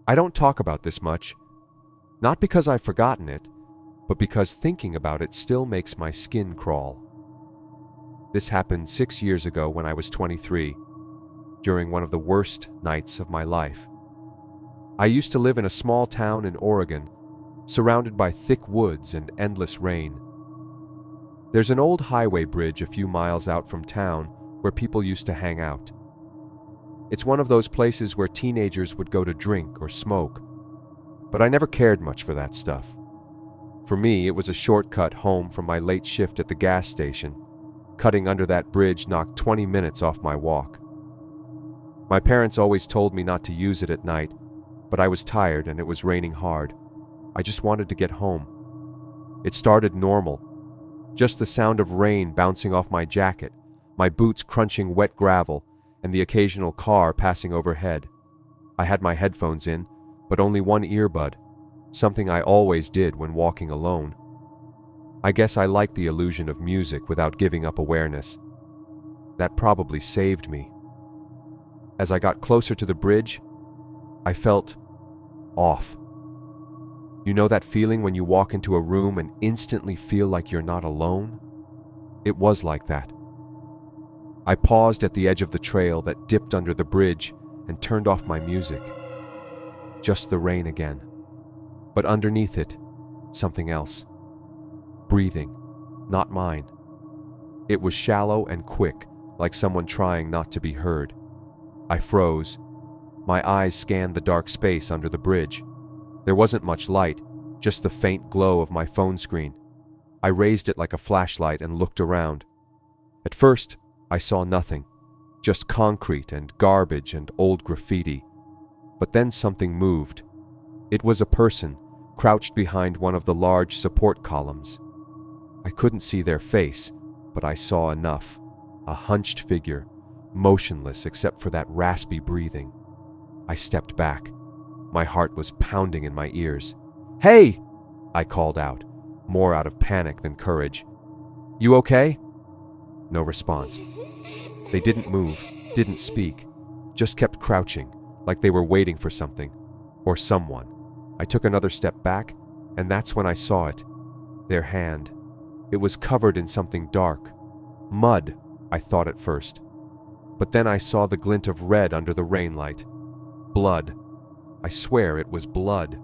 I don't talk about this much, not because I've forgotten it, but because thinking about it still makes my skin crawl. This happened 6 years ago when I was 23, during one of the worst nights of my life. I used to live in a small town in Oregon, surrounded by thick woods and endless rain. There's an old highway bridge a few miles out from town where people used to hang out. It's one of those places where teenagers would go to drink or smoke, but I never cared much for that stuff. For me, it was a shortcut home from my late shift at the gas station. Cutting under that bridge knocked 20 minutes off my walk. My parents always told me not to use it at night, but I was tired and it was raining hard. I just wanted to get home. It started normal. Just the sound of rain bouncing off my jacket, my boots crunching wet gravel, and the occasional car passing overhead. I had my headphones in, but only one earbud, something I always did when walking alone. I guess I liked the illusion of music without giving up awareness. That probably saved me. As I got closer to the bridge, I felt off. You know that feeling when you walk into a room and instantly feel like you're not alone? It was like that. I paused at the edge of the trail that dipped under the bridge and turned off my music. Just the rain again. But underneath it, something else. Breathing, not mine. It was shallow and quick, like someone trying not to be heard. I froze. My eyes scanned the dark space under the bridge. There wasn't much light, just the faint glow of my phone screen. I raised it like a flashlight and looked around. At first, I saw nothing, just concrete and garbage and old graffiti. But then something moved. It was a person, crouched behind one of the large support columns. I couldn't see their face, but I saw enough. A hunched figure, motionless except for that raspy breathing. I stepped back. My heart was pounding in my ears. "Hey!" I called out, more out of panic than courage. "You okay?" No response. They didn't move, didn't speak, just kept crouching, like they were waiting for something, or someone. I took another step back, and that's when I saw it. Their hand. It was covered in something dark. Mud, I thought at first. But then I saw the glint of red under the rain light. Blood. I swear it was blood.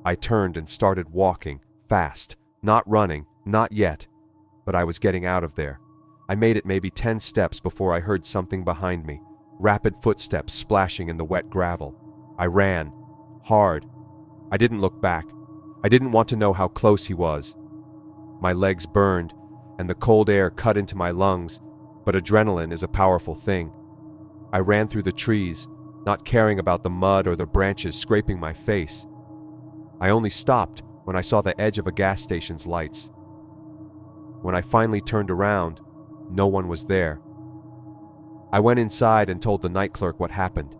I turned and started walking, fast, not running, not yet, but I was getting out of there. I made it maybe 10 steps before I heard something behind me, rapid footsteps splashing in the wet gravel. I ran, hard. I didn't look back. I didn't want to know how close he was. My legs burned, and the cold air cut into my lungs, but adrenaline is a powerful thing. I ran through the trees, not caring about the mud or the branches scraping my face. I only stopped when I saw the edge of a gas station's lights. When I finally turned around, no one was there. I went inside and told the night clerk what happened.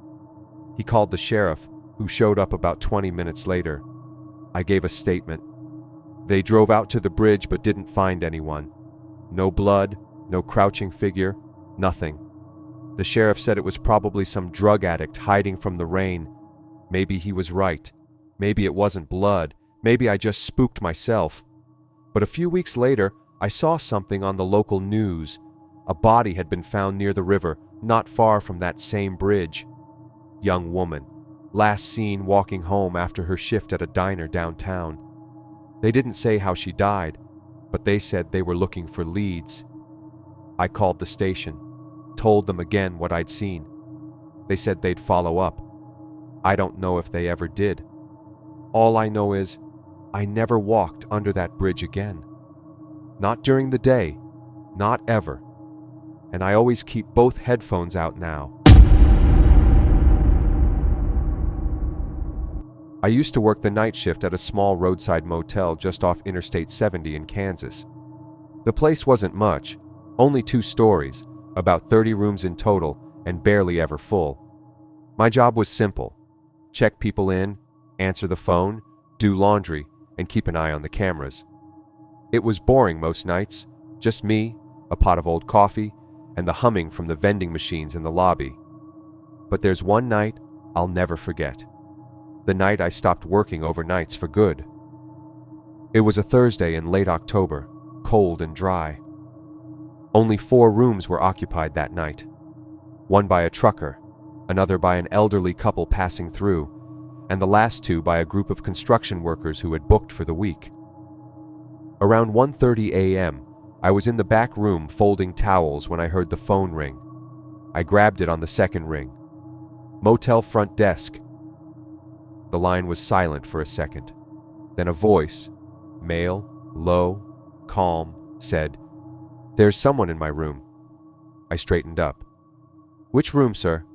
He called the sheriff, who showed up about 20 minutes later. I gave a statement. They drove out to the bridge but didn't find anyone. No blood, no crouching figure, nothing. The sheriff said it was probably some drug addict hiding from the rain. Maybe he was right. Maybe it wasn't blood. Maybe I just spooked myself. But a few weeks later, I saw something on the local news. A body had been found near the river, not far from that same bridge. Young woman, last seen walking home after her shift at a diner downtown. They didn't say how she died, but they said they were looking for leads. I called the station, told them again what I'd seen. They said they'd follow up. I don't know if they ever did. All I know is I never walked under that bridge again. Not during the day, not ever. And I always keep both headphones out now. I used to work the night shift at a small roadside motel just off Interstate 70 in Kansas. The place wasn't much, only 2 stories, about 30 rooms in total, and barely ever full. My job was simple: check people in, answer the phone, do laundry, and keep an eye on the cameras. It was boring most nights, just me, a pot of old coffee, and the humming from the vending machines in the lobby. But there's one night I'll never forget. the night I stopped working overnights for good. It was a Thursday in late October, cold and dry. Only 4 rooms were occupied that night. One by a trucker, another by an elderly couple passing through, and the last 2 by a group of construction workers who had booked for the week. Around 1:30 a.m., I was in the back room folding towels when I heard the phone ring. I grabbed it on the second ring. "Motel front desk." The line was silent for a second. Then a voice, male, low, calm, said, "There's someone in my room." I straightened up. "Which room, sir?"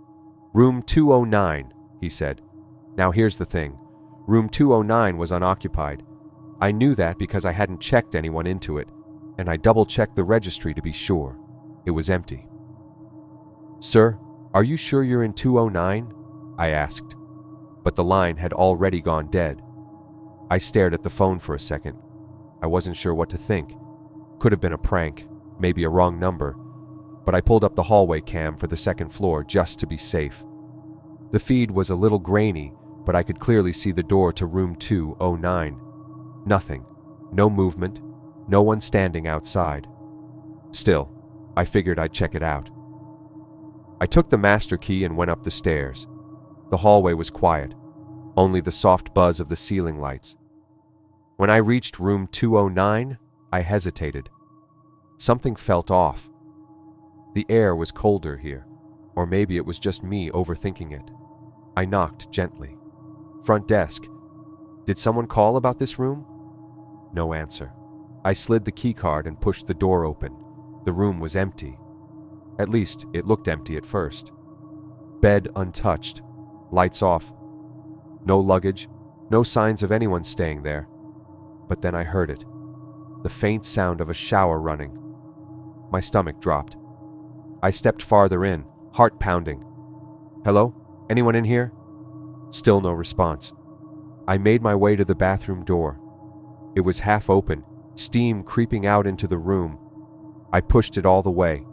"Room 209, he said. Now here's the thing. Room 209 was unoccupied. I knew that because I hadn't checked anyone into it, and I double-checked the registry to be sure. It was empty. "Sir, are you sure you're in 209? I asked. But the line had already gone dead. I stared at the phone for a second. I wasn't sure what to think. Could have been a prank, maybe a wrong number, but I pulled up the hallway cam for the second floor just to be safe. The feed was a little grainy, but I could clearly see the door to room 209. Nothing. No movement. No one standing outside. Still, I figured I'd check it out. I took the master key and went up the stairs. The hallway was quiet, only the soft buzz of the ceiling lights. When I reached room 209, I hesitated. Something felt off. The air was colder here, or maybe it was just me overthinking it. I knocked gently. "Front desk. Did someone call about this room?" No answer. I slid the keycard and pushed the door open. The room was empty. At least, it looked empty at first. Bed untouched. Lights off. No luggage. No signs of anyone staying there. But then I heard it. The faint sound of a shower running. My stomach dropped. I stepped farther in, heart pounding. "Hello? Anyone in here?" Still no response. I made my way to the bathroom door. It was half open, steam creeping out into the room. I pushed it all the way.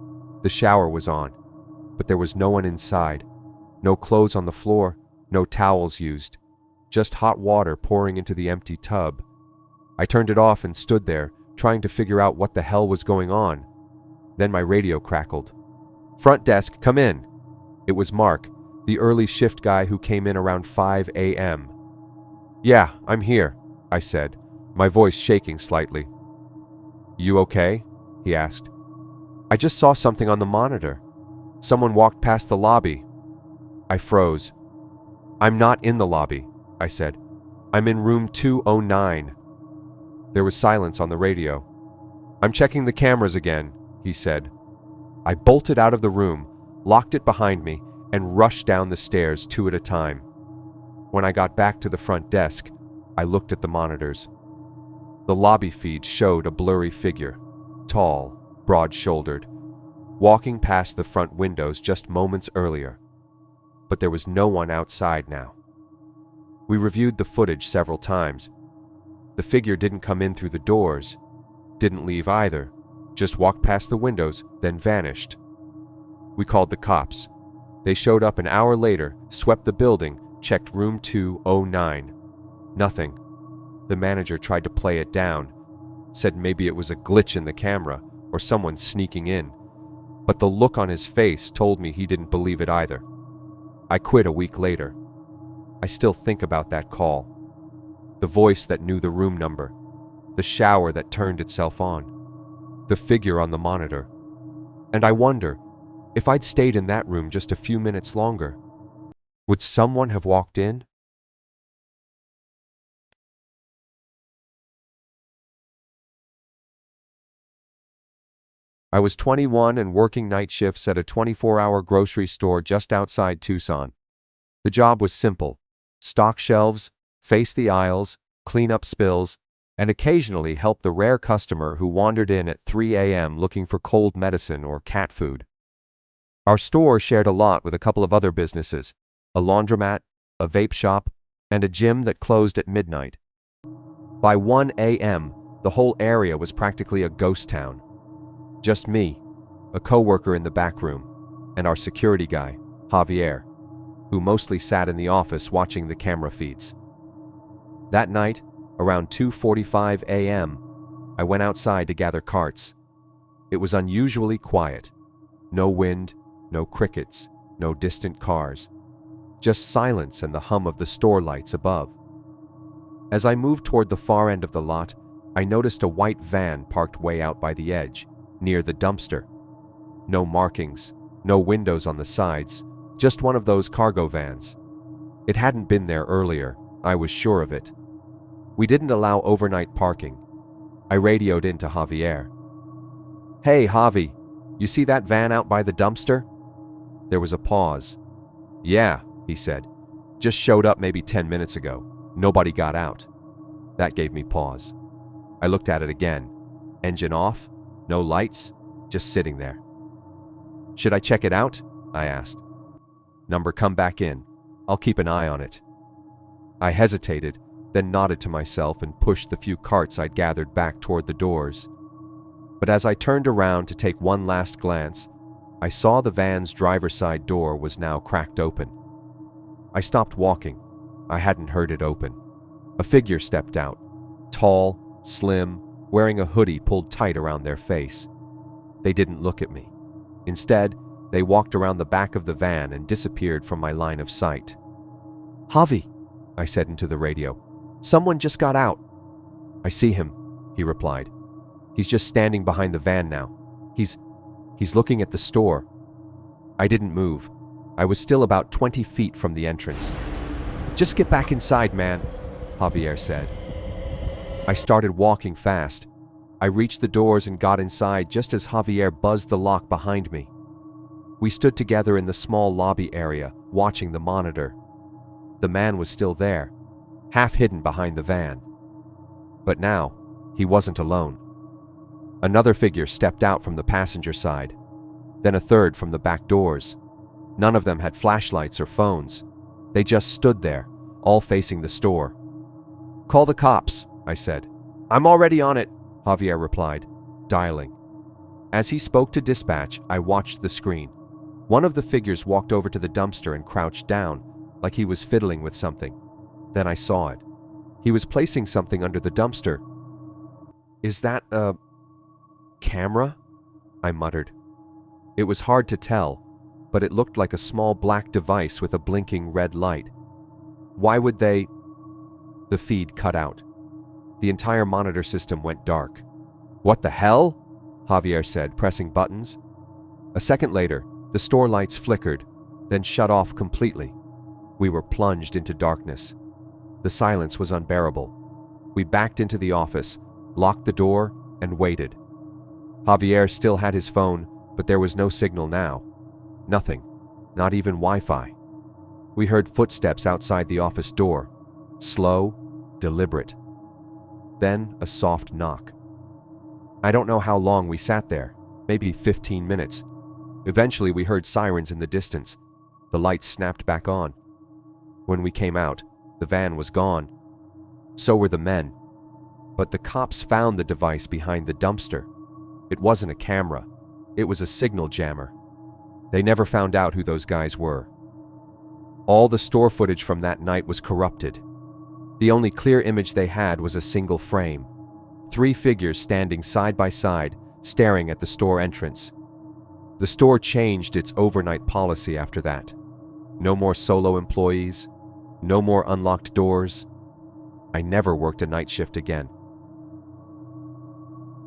The shower was on, but there was no one inside. No clothes on the floor, no towels used. Just hot water pouring into the empty tub. I turned it off and stood there, trying to figure out what the hell was going on. Then my radio crackled. "Front desk, come in." It was Mark, the early shift guy who came in around 5 a.m. "Yeah, I'm here," I said, my voice shaking slightly. "You okay?" he asked. "I just saw something on the monitor. Someone walked past the lobby." I froze. "I'm not in the lobby," I said. "I'm in room 209. There was silence on the radio. "I'm checking the cameras again," he said. I bolted out of the room, locked it behind me, and rushed down the stairs 2 at a time. When I got back to the front desk, I looked at the monitors. The lobby feed showed a blurry figure, tall, broad-shouldered, walking past the front windows just moments earlier. But there was no one outside now. We reviewed the footage several times. The figure didn't come in through the doors, didn't leave either, just walked past the windows, then vanished. We called the cops. They showed up an hour later, swept the building, checked room 209. Nothing. The manager tried to play it down, said maybe it was a glitch in the camera or someone sneaking in. But the look on his face told me he didn't believe it either. I quit a week later. I still think about that call. The voice that knew the room number. The shower that turned itself on. The figure on the monitor. And I wonder, if I'd stayed in that room just a few minutes longer, would someone have walked in? I was 21 and working night shifts at a 24-hour grocery store just outside Tucson. The job was simple: stock shelves, face the aisles, clean up spills, and occasionally help the rare customer who wandered in at 3 a.m. looking for cold medicine or cat food. Our store shared a lot with a couple of other businesses, a laundromat, a vape shop, and a gym that closed at midnight. By 1 a.m., the whole area was practically a ghost town. Just me, a coworker in the back room, and our security guy, Javier, who mostly sat in the office watching the camera feeds. That night, around 2:45 a.m., I went outside to gather carts. It was unusually quiet. No wind, no crickets, no distant cars. Just silence and the hum of the store lights above. As I moved toward the far end of the lot, I noticed a white van parked way out by the edge, near the dumpster. No markings, no windows on the sides, just one of those cargo vans. It hadn't been there earlier, I was sure of it. We didn't allow overnight parking. I radioed in to Javier. "Hey, Javi, you see that van out by the dumpster?" There was a pause. "Yeah," he said. "Just showed up maybe 10 minutes ago. Nobody got out." That gave me pause. I looked at it again. Engine off, no lights, just sitting there. "Should I check it out?" I asked. "Number, come back in. I'll keep an eye on it." I hesitated, then nodded to myself and pushed the few carts I'd gathered back toward the doors. But as I turned around to take one last glance, I saw the van's driver's side door was now cracked open. I stopped walking. I hadn't heard it open. A figure stepped out, tall, slim, wearing a hoodie pulled tight around their face. They didn't look at me. Instead, they walked around the back of the van and disappeared from my line of sight. "Javi," I said into the radio. "Someone just got out." "I see him," he replied. "He's just standing behind the van now. He's looking at the store." I didn't move. I was still about 20 feet from the entrance. "Just get back inside, man," Javier said. I started walking fast. I reached the doors and got inside just as Javier buzzed the lock behind me. We stood together in the small lobby area, watching the monitor. The man was still there, half hidden behind the van. But now, he wasn't alone. Another figure stepped out from the passenger side, then a third from the back doors. None of them had flashlights or phones. They just stood there, all facing the store. "Call the cops," I said. "I'm already on it," Javier replied, dialing. As he spoke to dispatch, I watched the screen. One of the figures walked over to the dumpster and crouched down, like he was fiddling with something. Then I saw it. He was placing something under the dumpster. "Is that a camera?" I muttered. It was hard to tell, but it looked like a small black device with a blinking red light. Why would they... The feed cut out. The entire monitor system went dark. "What the hell?" Javier said, pressing buttons. A second later, the store lights flickered, then shut off completely. We were plunged into darkness. The silence was unbearable. We backed into the office, locked the door, and waited. Javier still had his phone, but there was no signal now. Nothing, not even Wi-Fi. We heard footsteps outside the office door, slow, deliberate. Then a soft knock. I don't know how long we sat there, maybe 15 minutes. Eventually we heard sirens in the distance. The lights snapped back on. When we came out, the van was gone. So were the men. But the cops found the device behind the dumpster. It wasn't a camera. It was a signal jammer. They never found out who those guys were. All the store footage from that night was corrupted. The only clear image they had was a single frame. 3 figures standing side by side, staring at the store entrance. The store changed its overnight policy after that. No more solo employees, no more unlocked doors. I never worked a night shift again.